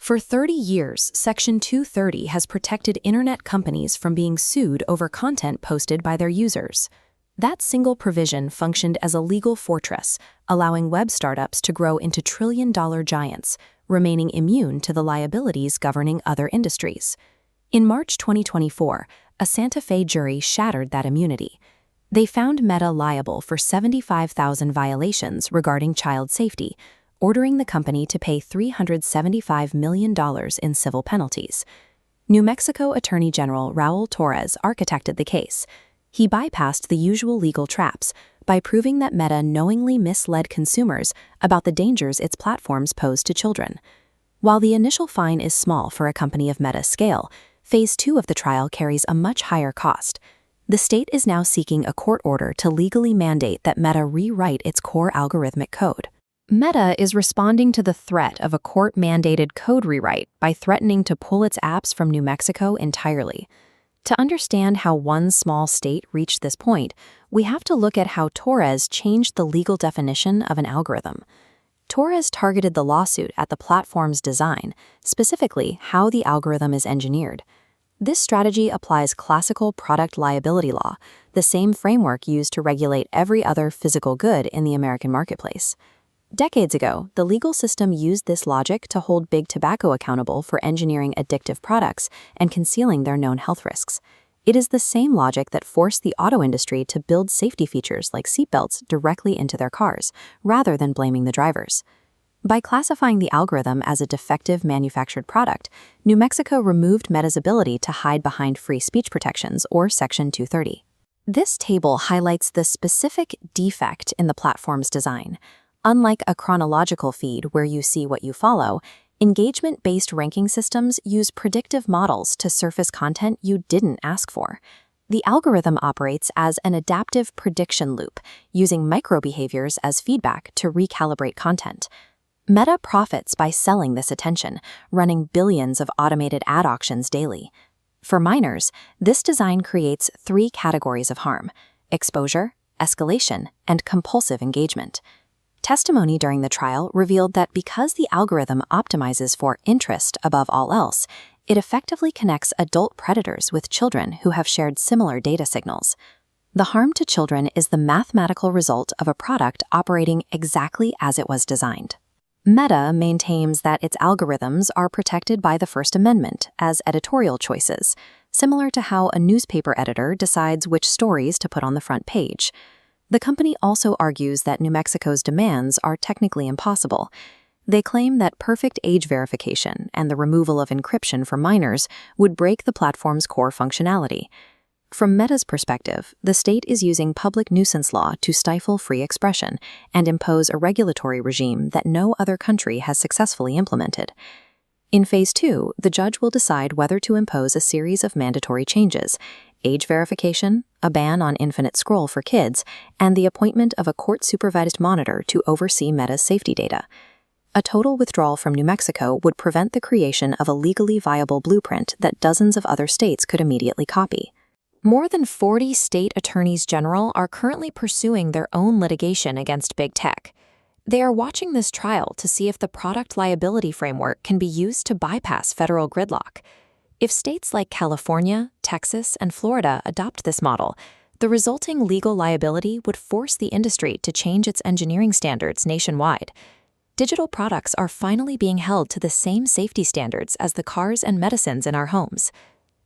For 30 years, Section 230 has protected internet companies from being sued over content posted by their users. That single provision functioned as a legal fortress, allowing web startups to grow into trillion-dollar giants, remaining immune to the liabilities governing other industries. In March 2024, a Santa Fe jury shattered that immunity. They found Meta liable for 75,000 violations regarding child safety, ordering the company to pay $375 million in civil penalties. New Mexico Attorney General Raul Torres architected the case. He bypassed the usual legal traps by proving that Meta knowingly misled consumers about the dangers its platforms pose to children. While the initial fine is small for a company of Meta's scale, Phase 2 of the trial carries a much higher cost. The state is now seeking a court order to legally mandate that Meta rewrite its core algorithmic code. Meta is responding to the threat of a court-mandated code rewrite by threatening to pull its apps from New Mexico entirely. To understand how one small state reached this point, we have to look at how Torres changed the legal definition of an algorithm. Torres targeted the lawsuit at the platform's design, specifically how the algorithm is engineered. This strategy applies classical product liability law, the same framework used to regulate every other physical good in the American marketplace. Decades ago, the legal system used this logic to hold Big Tobacco accountable for engineering addictive products and concealing their known health risks. It is the same logic that forced the auto industry to build safety features like seatbelts directly into their cars, rather than blaming the drivers. By classifying the algorithm as a defective manufactured product, New Mexico removed Meta's ability to hide behind free speech protections or Section 230. This table highlights the specific defect in the platform's design. Unlike a chronological feed where you see what you follow, engagement-based ranking systems use predictive models to surface content you didn't ask for. The algorithm operates as an adaptive prediction loop, using microbehaviors as feedback to recalibrate content. Meta profits by selling this attention, running billions of automated ad auctions daily. For minors, this design creates 3 categories of harm: exposure, escalation, and compulsive engagement. Testimony during the trial revealed that because the algorithm optimizes for interest above all else, it effectively connects adult predators with children who have shared similar data signals. The harm to children is the mathematical result of a product operating exactly as it was designed. Meta maintains that its algorithms are protected by the First Amendment as editorial choices, similar to how a newspaper editor decides which stories to put on the front page. The company also argues that New Mexico's demands are technically impossible. They claim that perfect age verification and the removal of encryption for minors would break the platform's core functionality. From Meta's perspective, the state is using public nuisance law to stifle free expression and impose a regulatory regime that no other country has successfully implemented. In Phase 2, the judge will decide whether to impose a series of mandatory changes: age verification, a ban on infinite scroll for kids, and the appointment of a court-supervised monitor to oversee Meta's safety data. A total withdrawal from New Mexico would prevent the creation of a legally viable blueprint that dozens of other states could immediately copy. More than 40 state attorneys general are currently pursuing their own litigation against big tech. They are watching this trial to see if the product liability framework can be used to bypass federal gridlock. If states like California, Texas, and Florida adopt this model, the resulting legal liability would force the industry to change its engineering standards nationwide. Digital products are finally being held to the same safety standards as the cars and medicines in our homes.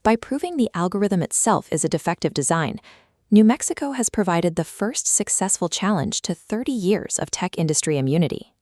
By proving the algorithm itself is a defective design, New Mexico has provided the first successful challenge to 30 years of tech industry immunity.